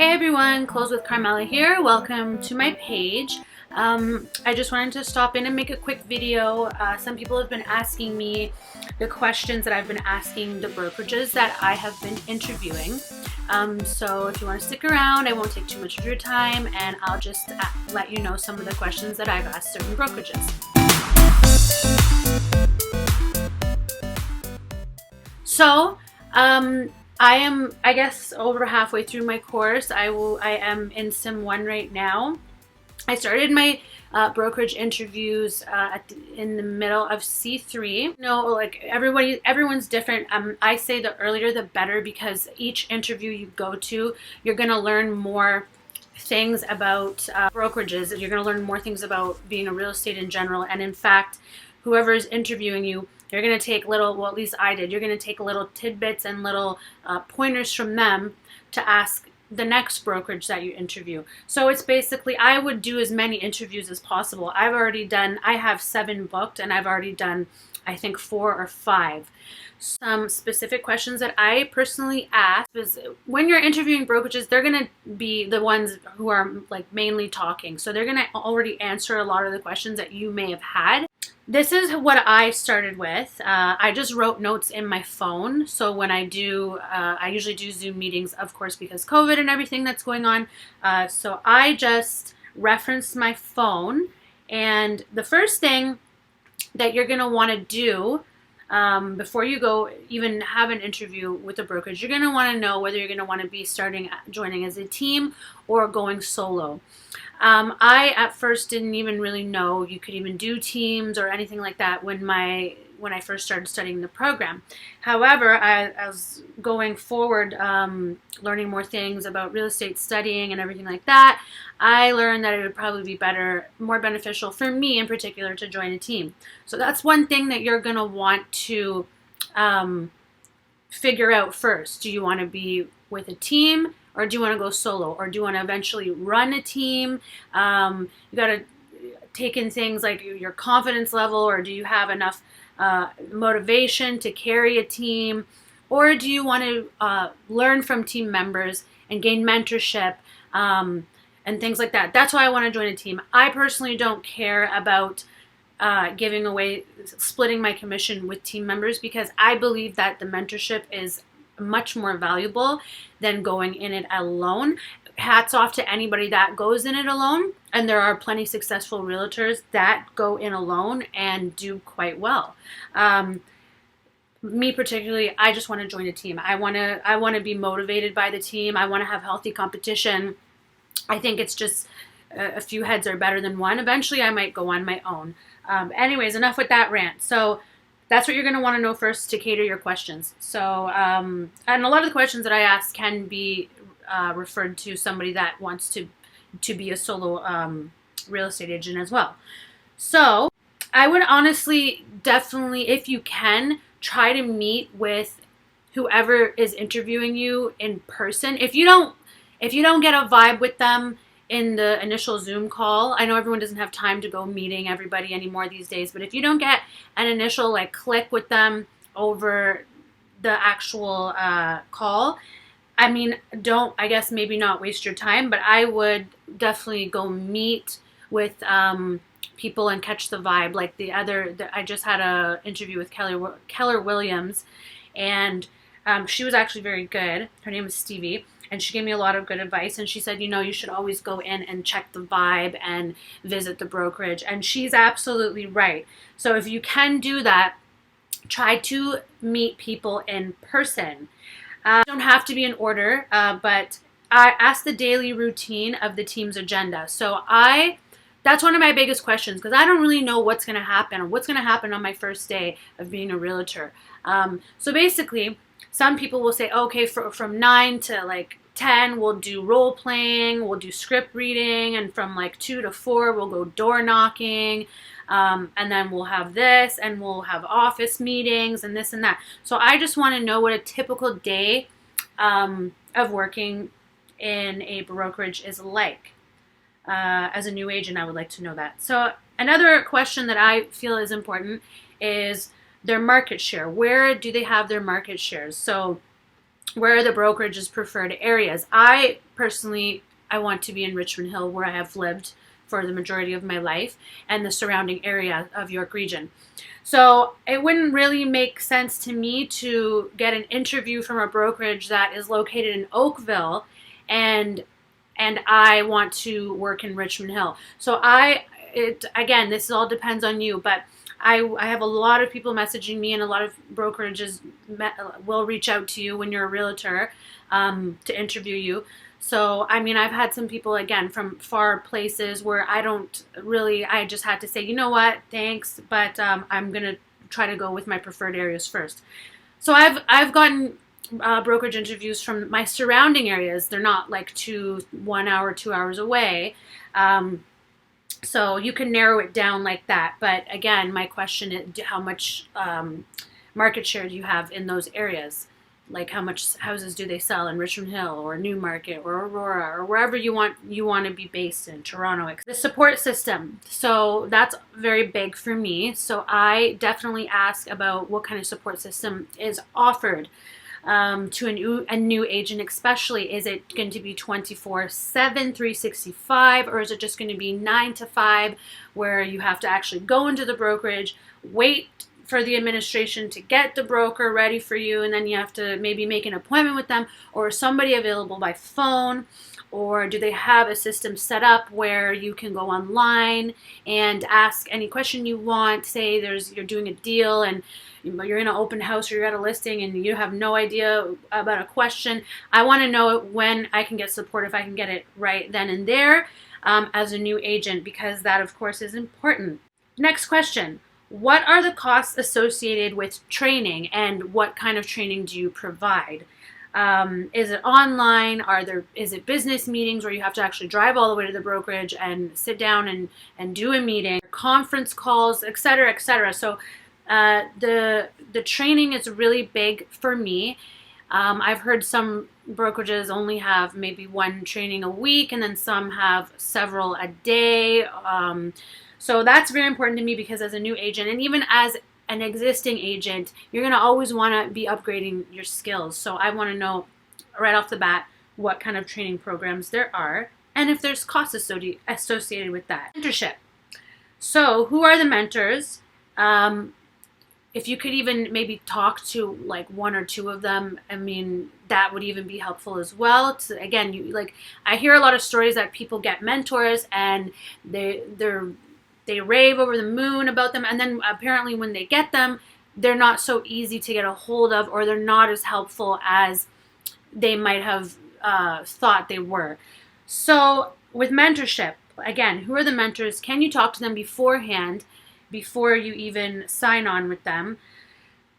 Hey everyone, Close with Carmella here. Welcome to my page. I just wanted to stop in and make a quick video. Some people have been asking me the questions that I've been asking the brokerages that I have been interviewing. So if you want to stick around, I won't take too much of your time, and I'll just let you know some of the questions that I've asked certain brokerages. So, I guess, over halfway through my course. I am in Sim 1 right now. I started my brokerage interviews in the middle of C3. Like everyone's different. I say the earlier the better, because each interview you go to, you're going to learn more things about brokerages. You're going to learn more things about being a real estate in general. And in fact, whoever is interviewing you, you're going to take at least I did, you're going to take little tidbits and little pointers from them to ask the next brokerage that you interview. So it's basically, I would do as many interviews as possible. I have 7 booked, and I've already done, I think, 4 or 5. Some specific questions that I personally ask is, when you're interviewing brokerages, they're going to be the ones who are like mainly talking. So they're going to already answer a lot of the questions that you may have had. This is what I started with. I just wrote notes in my phone. So when I usually do Zoom meetings, of course, because COVID and everything that's going on. So I just referenced my phone. And the first thing that you're going to want to do before you go even have an interview with a brokerage, you're going to want to know whether you're going to want to be joining as a team or going solo. I at first didn't even really know you could even do teams or anything like that when I first started studying the program. However, as going forward, learning more things about real estate, studying and everything like that, I learned that it would probably be more beneficial for me in particular to join a team. So that's one thing that you're going to want to figure out first. Do you want to be with a team, or do you want to go solo, or do you want to eventually run a team? You got to take in things like your confidence level, or do you have enough motivation to carry a team, or do you want to learn from team members and gain mentorship and things like that? That's why I want to join a team. I personally don't care about splitting my commission with team members, because I believe that the mentorship is much more valuable than going in it alone. Hats off to anybody that goes in it alone, and there are plenty successful realtors that go in alone and do quite well. Me particularly, I just want to join a team. I want to be motivated by the team. I want to have healthy competition. I think it's just a few heads are better than one. Eventually I might go on my own. Anyways, enough with that rant. So that's what you're going to want to know first to cater your questions. So, and a lot of the questions that I ask can be referred to somebody that wants to be a solo real estate agent as well. So I would honestly, definitely, if you can, try to meet with whoever is interviewing you in person. If you don't get a vibe with them in the initial Zoom call, I know everyone doesn't have time to go meeting everybody anymore these days, but if you don't get an initial click with them over the actual call, I guess maybe not waste your time, but I would definitely go meet with people and catch the vibe. I just had an interview with Keller Williams, and she was actually very good. Her name is Stevie. And she gave me a lot of good advice. And she said, you should always go in and check the vibe and visit the brokerage. And she's absolutely right. So if you can do that, try to meet people in person. You don't have to be in order, but I ask the daily routine of the team's agenda. So that's one of my biggest questions, because I don't really know what's going to happen or what's going to happen on my first day of being a realtor. So basically, some people will say, okay, from 9 to 10, we'll do role playing, we'll do script reading, and from 2 to 4, we'll go door knocking, and then we'll have this, and we'll have office meetings, and this and that. So I just want to know what a typical day of working in a brokerage is like. As a new agent, I would like to know that. So another question that I feel is important is their market share. Where do they have their market shares? So where are the brokerage's preferred areas? I personally, I want to be in Richmond Hill, where I have lived for the majority of my life, and the surrounding area of York Region. So it wouldn't really make sense to me to get an interview from a brokerage that is located in Oakville, and I want to work in Richmond Hill. So again, this all depends on you, but I have a lot of people messaging me, and a lot of brokerages will reach out to you when you're a realtor to interview you. So, I mean, I've had some people, again, from far places where I just had to say, you know what, thanks, but I'm going to try to go with my preferred areas first. So I've gotten brokerage interviews from my surrounding areas. They're not like 1 hour, 2 hours away. So you can narrow it down like that. But again, my question is, how much market share do you have in those areas? Like, how much houses do they sell in Richmond Hill or Newmarket or Aurora or wherever you want to be based in, Toronto? The support system. So that's very big for me. So I definitely ask about what kind of support system is offered to a new agent, especially. Is it going to be 24/7, 365, or is it just going to be 9 to 5, where you have to actually go into the brokerage, wait for the administration to get the broker ready for you, and then you have to maybe make an appointment with them, or is somebody available by phone? Or do they have a system set up where you can go online and ask any question you want? Say you're doing a deal and you're in an open house, or you're at a listing and you have no idea about a question. I want to know when I can get support, if I can get it right then and there as a new agent, because that, of course, is important. Next question. What are the costs associated with training, and what kind of training do you provide? Is it online? Is it business meetings where you have to actually drive all the way to the brokerage and sit down and do a meeting, conference calls, et cetera, et cetera? So the training is really big for me. I've heard some brokerages only have maybe one training a week, and then some have several a day. So that's very important to me, because as a new agent, and even as an existing agent, you're going to always want to be upgrading your skills. So I want to know right off the bat what kind of training programs there are, and if there's costs associated with that. Mentorship. So who are the mentors? If you could even maybe talk to like one or two of them, I mean, that would even be helpful as well. Again, I hear a lot of stories that people get mentors and they rave over the moon about them, and then apparently when they get them, they're not so easy to get a hold of, or they're not as helpful as they might have thought they were. So with mentorship, again, who are the mentors? Can you talk to them beforehand, before you even sign on with them?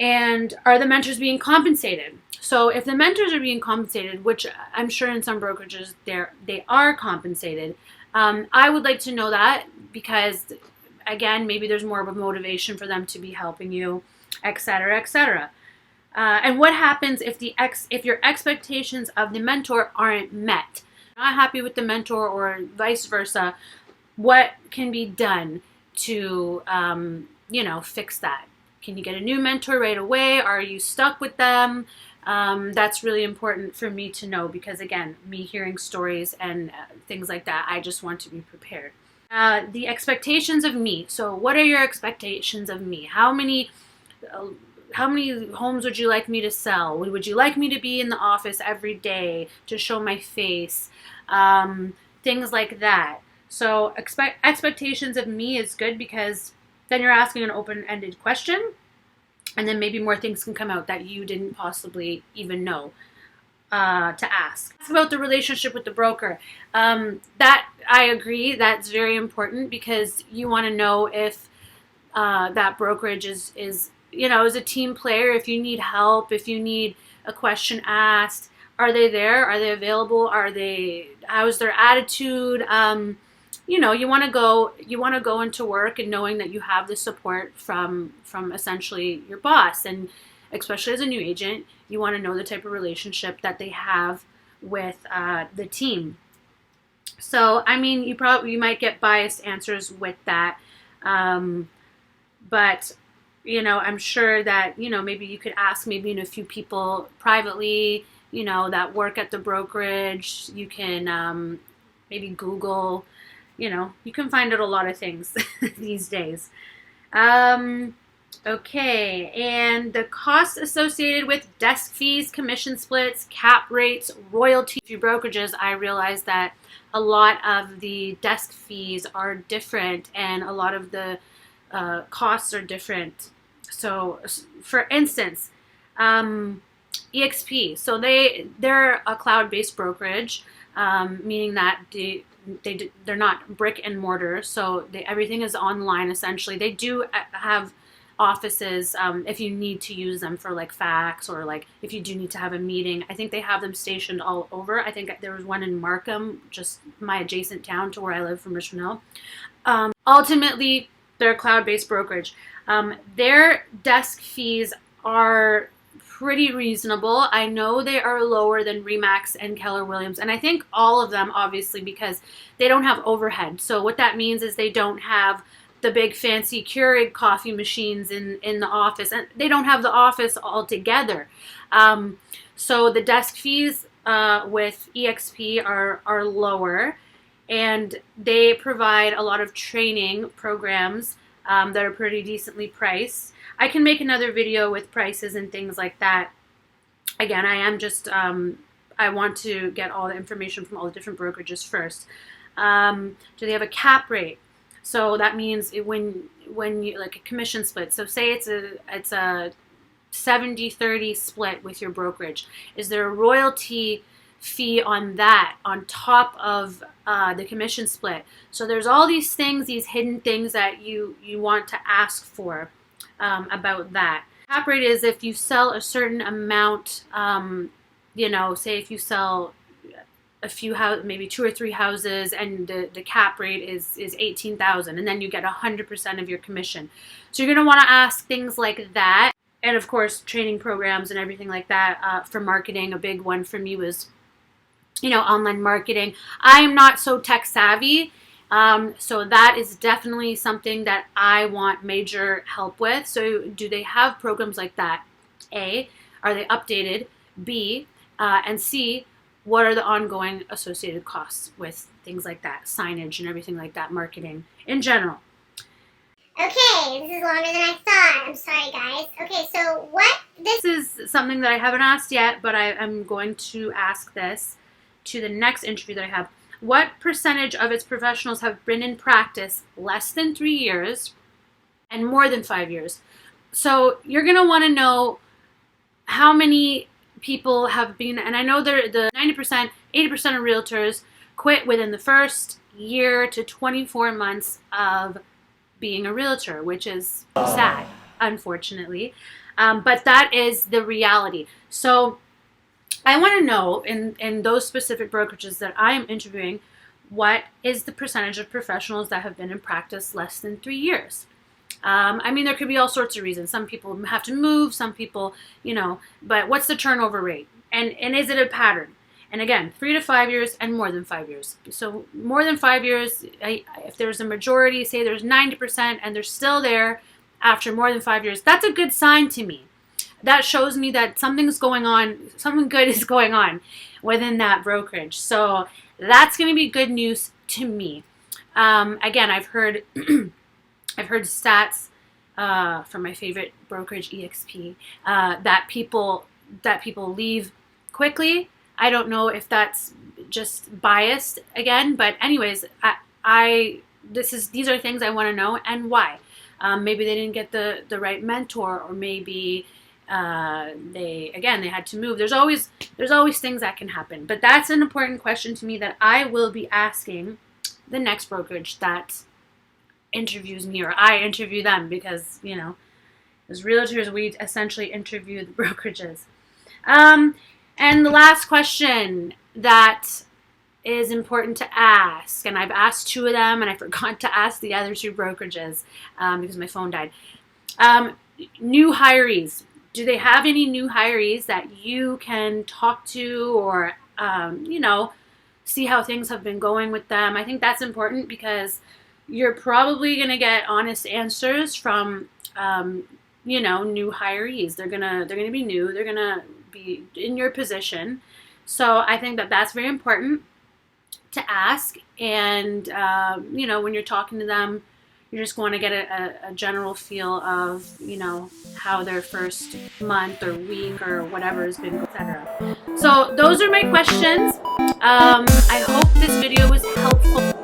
And are the mentors being compensated? So if the mentors are being compensated, which I'm sure in some brokerages they are compensated, I would like to know that, because again, maybe there's more of a motivation for them to be helping you, et cetera, et cetera. And what happens if your expectations of the mentor aren't met? Not happy with the mentor, or vice versa? What can be done to fix that? Can you get a new mentor right away? Are you stuck with them? That's really important for me to know, because again, me hearing stories and things like that, I just want to be prepared. The expectations of me. So what are your expectations of me? How many homes would you like me to sell? Would you like me to be in the office every day to show my face? Things like that. So expectations of me is good, because then you're asking an open-ended question, and then maybe more things can come out that you didn't possibly even know to ask. Ask about the relationship with the broker. That, I agree, that's very important, because you want to know if that brokerage is a team player. If you need help, if you need a question asked, are they there? Are they available? How's their attitude? You want to go into work and knowing that you have the support from essentially your boss, and especially as a new agent, you want to know the type of relationship that they have with the team. So, I mean, you might get biased answers with that, but I'm sure that, maybe you could ask maybe a few people privately, that work at the brokerage. You can maybe Google, you can find out a lot of things these days. Okay, and the costs associated with desk fees, commission splits, cap rates, royalty brokerages, I realized that a lot of the desk fees are different and a lot of the costs are different. So, for instance, EXP, so they're a cloud-based brokerage, meaning that they're not brick and mortar, so everything is online essentially. They do have offices if you need to use them for like fax, or like if you do need to have a meeting. I think they have them stationed all over. I think there was one in Markham, just my adjacent town to where I live from Richmond Hill. Ultimately, they're a cloud-based brokerage. Their desk fees are pretty reasonable. I know they are lower than Remax and Keller Williams, and I think all of them, obviously, because they don't have overhead. So what that means is they don't have the big fancy Keurig coffee machines in the office, and they don't have the office altogether. So the desk fees with EXP are lower, and they provide a lot of training programs that are pretty decently priced. I can make another video with prices and things like that. Again, I am just, I want to get all the information from all the different brokerages first. Do they have a cap rate? So that means when you, like a commission split. So say it's a 70-30 split with your brokerage. Is there a royalty fee on that on top of the commission split? So there's all these things, these hidden things that you want to ask for about that. Cap rate is if you sell a certain amount, say if you sell a few houses, maybe 2 or 3 houses, and the cap rate is $18,000, and then you get 100% of your commission. So you're going to want to ask things like that, and of course training programs and everything like that. For marketing, a big one for me was online marketing. I am not so tech savvy, so that is definitely something that I want major help with. So do they have programs like that? A, are they updated? B, and C, what are the ongoing associated costs with things like that, signage and everything like that, marketing in general? Okay, this is longer than I thought. I'm sorry, guys. Okay, so this is something that I haven't asked yet, but I'm going to ask this to the next interview that I have. What percentage of its professionals have been in practice less than 3 years and more than 5 years? So you're going to want to know how many people have been, and I know the 90%, 80% of realtors quit within the first year to 24 months of being a realtor, which is sad, unfortunately. But that is the reality. So I want to know in those specific brokerages that I am interviewing, what is the percentage of professionals that have been in practice less than 3 years? I mean, there could be all sorts of reasons. Some people have to move, some people, but what's the turnover rate? And is it a pattern? And again, 3 to 5 years and more than 5 years. So more than 5 years, if there's a majority, say there's 90% and they're still there after more than 5 years, that's a good sign to me. That shows me that something's going on, something good is going on within that brokerage. So that's going to be good news to me. Again, I've heard stats from my favorite brokerage, EXP, that people leave quickly. I don't know if that's just biased again, but anyways, these are things I want to know and why. Maybe they didn't get the right mentor, or maybe they had to move. There's always things that can happen, but that's an important question to me that I will be asking the next brokerage that interviews me, or I interview them, because as realtors we essentially interview the brokerages. And the last question that is important to ask, and I've asked 2 of them and I forgot to ask the other 2 brokerages because my phone died. New hirees. Do they have any new hirees that you can talk to, or see how things have been going with them? I think that's important, because you're probably going to get honest answers from new hirees. They're gonna be new. They're gonna be in your position. So I think that that's very important to ask. And when you're talking to them, you just want to get a general feel of how their first month or week or whatever has been, etc. So those are my questions. I hope this video was helpful.